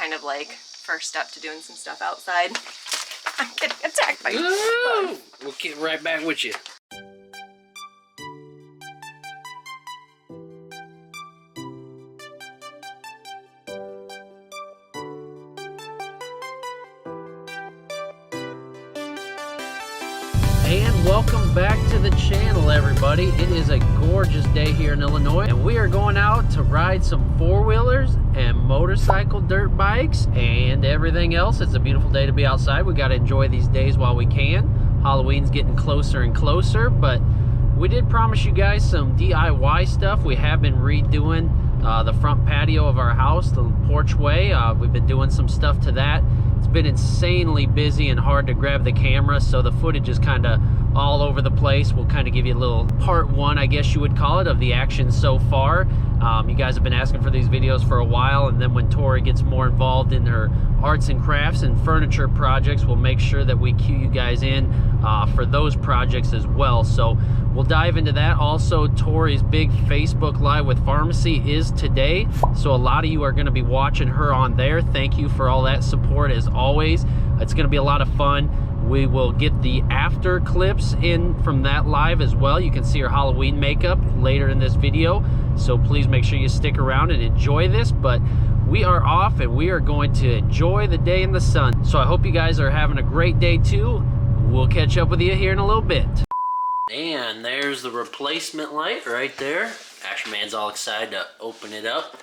kind of like first step to doing some stuff outside. I'm getting attacked by bugs. We'll get right back with you. And welcome back to the channel, everybody. It is a gorgeous day here in Illinois, and we are going out to ride some four-wheelers and motorcycle dirt bikes and everything else. It's a beautiful day to be outside. We got to enjoy these days while we can. Halloween's getting closer and closer, but we did promise you guys some DIY stuff. We have been redoing the front patio of our house, the porch way. We've been doing some stuff to that. It's been insanely busy and hard to grab the camera, so the footage is kind of all over the place. We'll kind of give you a little part one, I guess you would call it, of the action so far. You guys have been asking for these videos for a while, and then when Tori gets more involved in her arts and crafts and furniture projects, we'll make sure that we cue you guys in for those projects as well. So we'll dive into that. Also, Tori's big Facebook Live with Farmasi is today, so a lot of you are going to be watching her on there. Thank you for all that support as always. It's going to be a lot of fun. We will get the after clips in from that live as well. You can see her Halloween makeup later in this video, so please make sure you stick around and enjoy this. But we are off and we are going to enjoy the day in the sun. So I hope you guys are having a great day too. We'll catch up with you here in a little bit. And there's the replacement light right there. Ashman's all excited to open it up.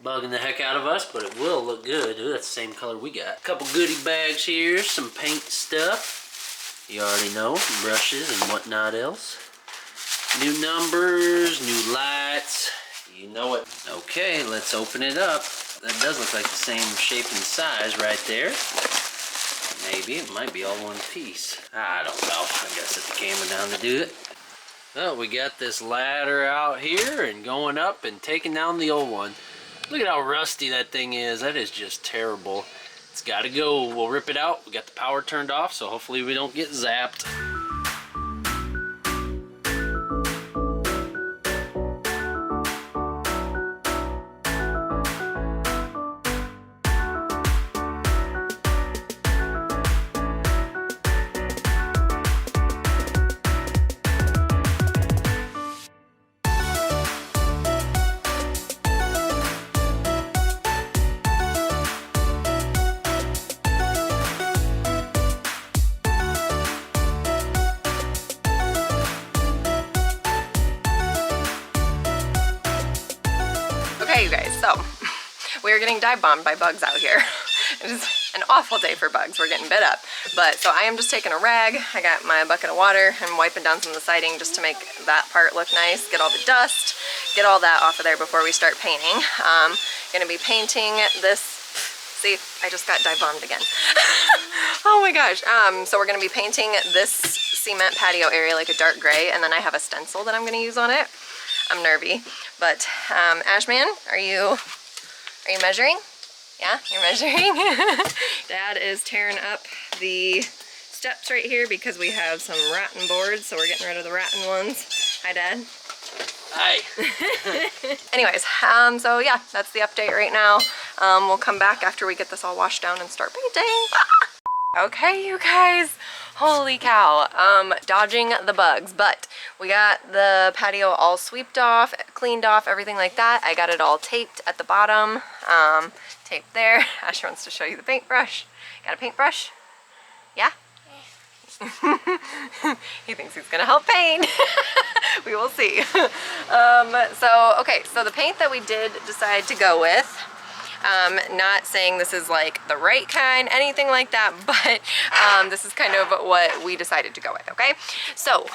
Bugging the heck out of us, but it will look good. Ooh, that's the same color we got. A couple goodie bags here, some paint stuff. You already know, brushes and whatnot else. New numbers, new lights, you know it. Okay, let's open it up. That does look like the same shape and size right there. Maybe it might be all one piece. I don't know. I gotta set the camera down to do it. Well, we got this ladder out here and going up and taking down the old one. Look at how rusty that thing is. That is just terrible. It's got to go. We'll rip it out. We got the power turned off, so hopefully we don't get zapped. Okay, you guys, so we're getting dive bombed by bugs out here. It is an awful day for bugs. We're getting bit up. But so I am just taking a rag. I got my bucket of water and wiping down some of the siding just to make that part look nice, get all the dust, get all that off of there before we start painting. Gonna be painting this. See, I just got dive bombed again. Oh my gosh. So we're gonna be painting this cement patio area like a dark gray, and then I have a stencil that I'm gonna use on it. I'm nervy, but Ashman, are you measuring? Yeah, you're measuring. Dad is tearing up the steps right here because we have some rotten boards, so we're getting rid of the rotten ones. Hi, Dad. Hi. Anyways, so yeah, that's the update right now. We'll come back after we get this all washed down and start painting. Okay, you guys. Holy cow, dodging the bugs, but we got the patio all sweeped off, cleaned off, everything like that. I got it all taped at the bottom, taped there. Asher wants to show you the paintbrush. Got a paintbrush? Yeah? He thinks he's gonna help paint. We will see. Okay, so the paint that we did decide to go with, not saying this is like the right kind, anything like that, but this is kind of what we decided to go with, okay? So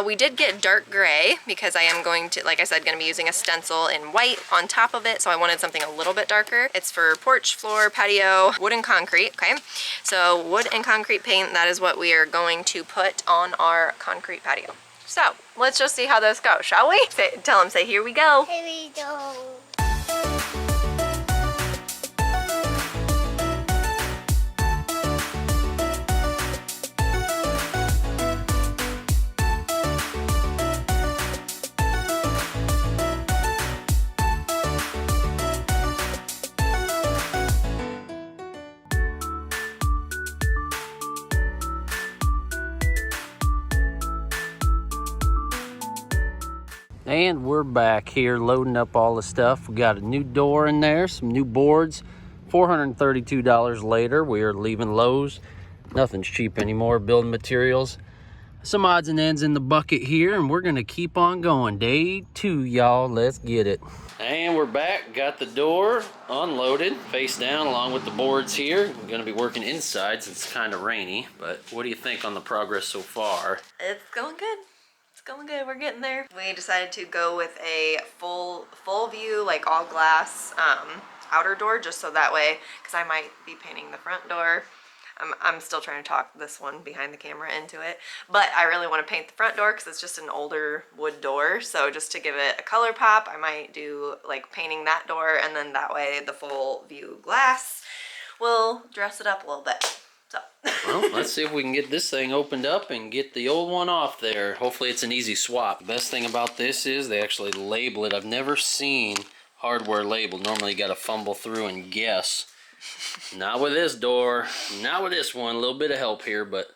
we did get dark gray because I am going to, like I said, going to be using a stencil in white on top of it, so I wanted something a little bit darker. It's for porch, floor, patio, wood and concrete, okay? So wood and concrete paint, that is what we are going to put on our concrete patio. So let's just see how this goes, shall we? Tell him, say, here we go. Here we go. And we're back here loading up all the stuff. We got a new door in there, some new boards. $432 later, we are leaving Lowe's. Nothing's cheap anymore, building materials. Some odds and ends in the bucket here, and we're gonna keep on going. Day 2, y'all, let's get it. And we're back, got the door unloaded, face down along with the boards here. We're gonna be working inside since it's kind of rainy, but what do you think on the progress so far? It's going good. It's going good. We're getting there. We decided to go with a full view, like all glass outer door, just so that way, because I might be painting the front door. I'm still trying to talk this one behind the camera into it, but I really want to paint the front door because it's just an older wood door. So just to give it a color pop, I might do like painting that door, and then that way the full view glass will dress it up a little bit. So. Well, let's see if we can get this thing opened up and get the old one off there. Hopefully it's an easy swap. The best thing about this is they actually label it. I've never seen hardware labeled. Normally you got to fumble through and guess. Not with this door, not with this one. A little bit of help here, but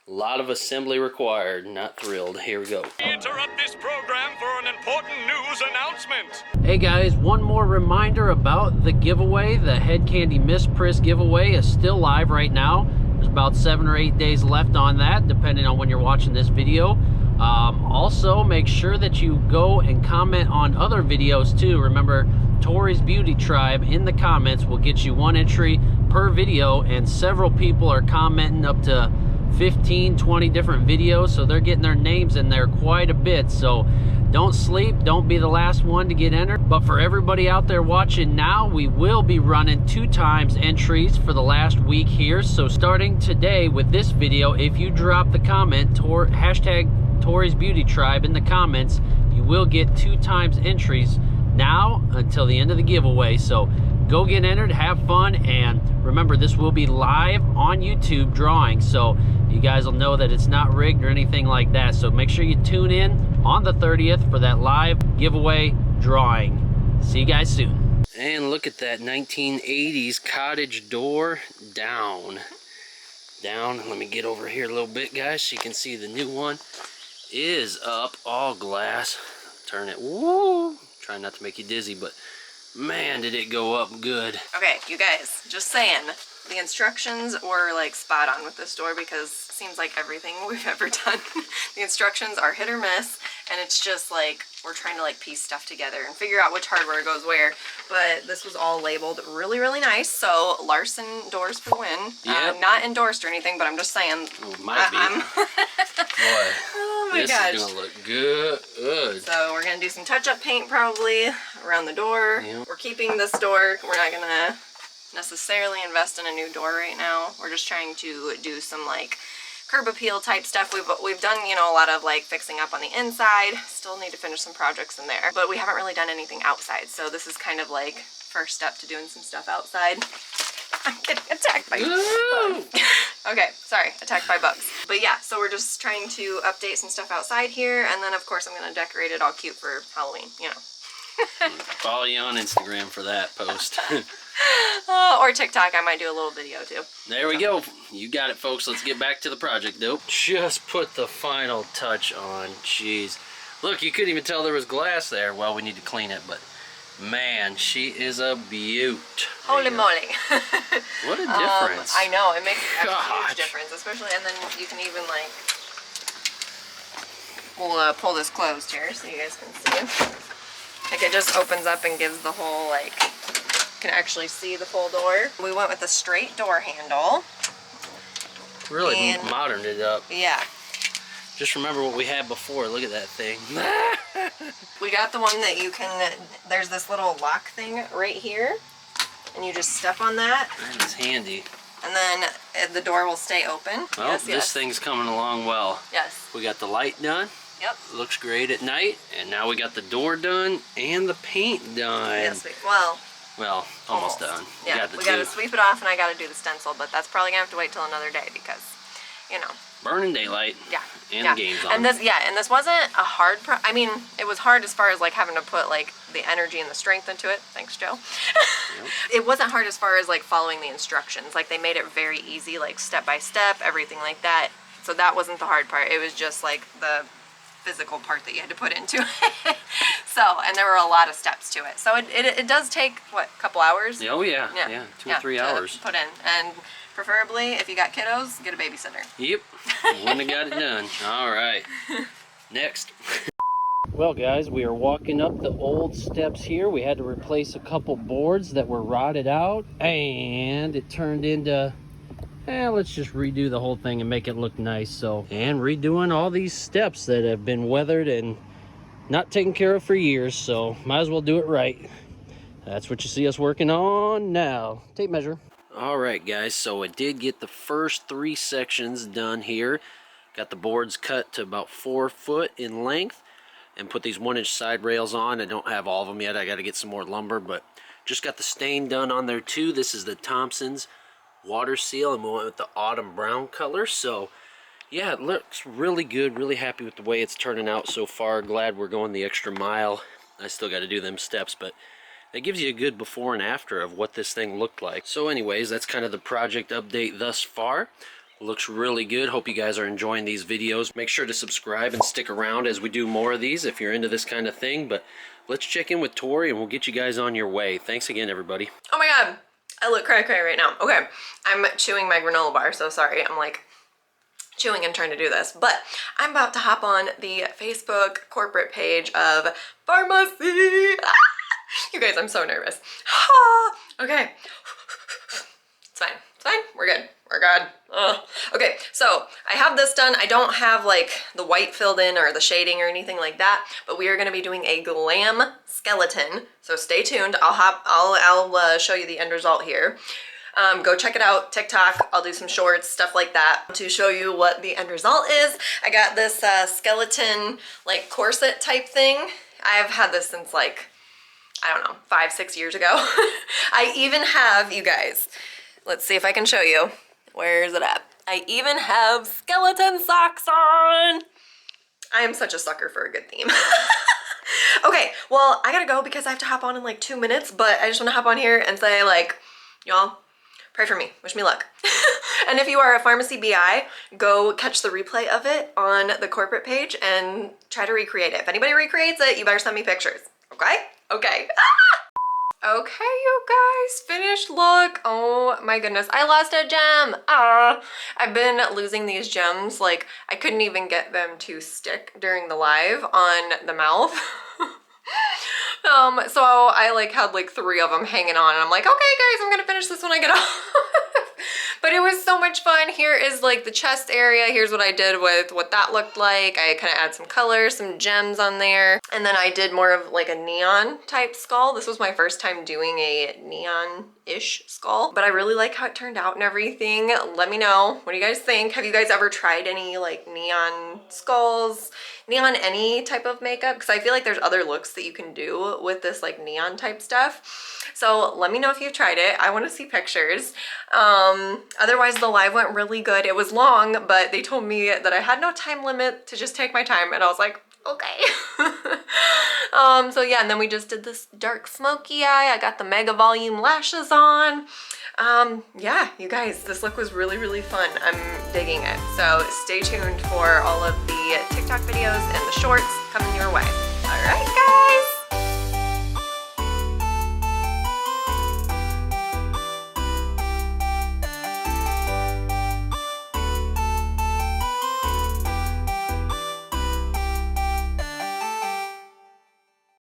a lot of assembly required. Not thrilled. Here we go. We interrupt this program for an important news announcement. Hey guys, one more reminder about the giveaway. The Head Candy Mist Press giveaway is still live right now. There's about 7 or 8 days left on that, depending on when you're watching this video. Also, make sure that you go and comment on other videos too. Remember, Tori's Beauty Tribe in the comments will get you 1 entry per video, and several people are commenting up to 15, 20 different videos, so they're getting their names in there quite a bit. So don't sleep, don't be the last one to get entered. But for everybody out there watching now, we will be running 2 times entries for the last week here. So starting today with this video, if you drop the comment hashtag Tori's Beauty Tribe in the comments, you will get 2 times entries now until the end of the giveaway. So go get entered, have fun, and remember, this will be live on YouTube drawing, so you guys will know that it's not rigged or anything like that. So make sure you tune in on the 30th for that live giveaway drawing. See you guys soon. And look at that 1980s cottage door down. Let me get over here a little bit, guys, so you can see the new one is up, all glass. Turn it, woo! Try not to make you dizzy, but man, did it go up good. Okay, you guys, just saying, the instructions were like spot on with this door, because it seems like everything we've ever done, the instructions are hit or miss, and it's just like we're trying to like piece stuff together and figure out which hardware goes where. But this was all labeled really, really nice. So Larson doors for the win. Yep. Not endorsed or anything, but I'm just saying. Oh, might be. Boy, oh my gosh. This is gonna look good. So we're gonna do some touch-up paint probably around the door. Yep. We're keeping this door. We're not gonna necessarily invest in a new door right now. We're just trying to do some like curb appeal type stuff. We've done, you know, a lot of like fixing up on the inside. Still need to finish some projects in there, but we haven't really done anything outside. So this is kind of like first step to doing some stuff outside. I'm getting attacked by bugs. Okay, sorry, attacked by bugs. But yeah, so we're just trying to update some stuff outside here, and then of course I'm gonna decorate it all cute for Halloween, you know. Follow you on Instagram for that post. Or TikTok, I might do a little video too. There we go. You got it, folks. Let's get back to the project, though. Just put the final touch on. Jeez. Look, you couldn't even tell there was glass there. Well, we need to clean it, but man, she is a beaut. Holy moly. What a difference. I know, it makes a huge difference, especially, and then you can even like, we'll pull this closed here so you guys can see. Like it just opens up and gives the whole like, you can actually see the full door. We went with a straight door handle. Really moderned it up. Yeah. Just remember what we had before. Look at that thing. We got the one that you can, there's this little lock thing right here, and you just step on that. That is handy. And then the door will stay open. Well, this thing's coming along well. Yes. We got the light done. Yep. Looks great at night. And now we got the door done and the paint done. Yes, well, almost done. Yeah, we gotta sweep it off, and I gotta do the stencil, but that's probably gonna have to wait till another day because, you know. Burning daylight. Yeah. And the game's on. And this wasn't a hard I mean, it was hard as far as like having to put like the energy and the strength into it. Thanks, Joe. Yep. It wasn't hard as far as like following the instructions. Like they made it very easy, like step by step, everything like that. So that wasn't the hard part. It was just like the physical part that you had to put into it. So, and there were a lot of steps to it. So it does take, what, a couple hours? Oh yeah, 2 or 3 hours. Put in. And preferably, if you got kiddos, get a babysitter. Yep, wouldn't have got it done. All right, next. Well guys, we are walking up the old steps here. We had to replace a couple boards that were rotted out, and it turned into, let's just redo the whole thing and make it look nice. So, and redoing all these steps that have been weathered and not taken care of for years, so might as well do it right. That's what you see us working on now. Tape measure. All right guys, so I did get the first 3 sections done here. Got the boards cut to about 4 foot in length and put these 1-inch side rails on. I don't have all of them yet. I got to get some more lumber, but just got the stain done on there too. This is the Thompson's water seal, and we went with the autumn brown color. So yeah, it looks really good. Really happy with the way it's turning out so far. Glad we're going the extra mile. I still got to do them steps, but it gives you a good before and after of what this thing looked like. So anyways, that's kind of the project update thus far. Looks really good. Hope you guys are enjoying these videos. Make sure to subscribe and stick around as we do more of these if you're into this kind of thing. But let's check in with Tori and we'll get you guys on your way. Thanks again, everybody. Oh my god, I look cray right now. Okay, I'm chewing my granola bar, so sorry. I'm like chewing and trying to do this, but I'm about to hop on the Facebook corporate page of Farmasi. You guys, I'm so nervous. Okay, it's fine. It's fine. We're good. We're good. Okay, so I have this done. I don't have like the white filled in or the shading or anything like that, but we are going to be doing a glam skeleton. So stay tuned. I'll show you the end result here. Go check it out. TikTok. I'll do some shorts, stuff like that to show you what the end result is. I got this skeleton like corset type thing. I've had this since like, I don't know, 5-6 years ago. I even have, you guys, let's see if I can show you. Where is it at? I even have skeleton socks on. I am such a sucker for a good theme. Okay, well, I gotta go because I have to hop on in like 2 minutes, but I just wanna hop on here and say like, y'all, pray for me, wish me luck. And if you are a Farmasi BI, go catch the replay of it on the corporate page and try to recreate it. If anybody recreates it, you better send me pictures, okay? Okay. Okay, you guys, finished look. Oh my goodness, I lost a gem. I've been losing these gems. Like, I couldn't even get them to stick during the live on the mouth. So I like had like 3 of them hanging on, and I'm like, okay guys, I'm gonna finish this when I get off. But it was so much fun. Here is like the chest area. Here's what I did with what that looked like. I kind of add some color, some gems on there. And then I did more of like a neon type skull. This was my first time doing a neon-ish skull, but I really like how it turned out and everything. Let me know. What do you guys think? Have you guys ever tried any like neon skulls? Neon any type of makeup? Because I feel like there's other looks that you can do with this like neon type stuff. So let me know if you've tried it. I want to see pictures. Otherwise, the live went really good. It was long, but they told me that I had no time limit to just take my time, and I was like, okay. So yeah, and then we just did this dark smoky eye. I got the mega volume lashes on. Yeah, you guys, this look was really, really fun. I'm digging it. So stay tuned for all of the TikTok videos and the shorts coming your way. All right, guys.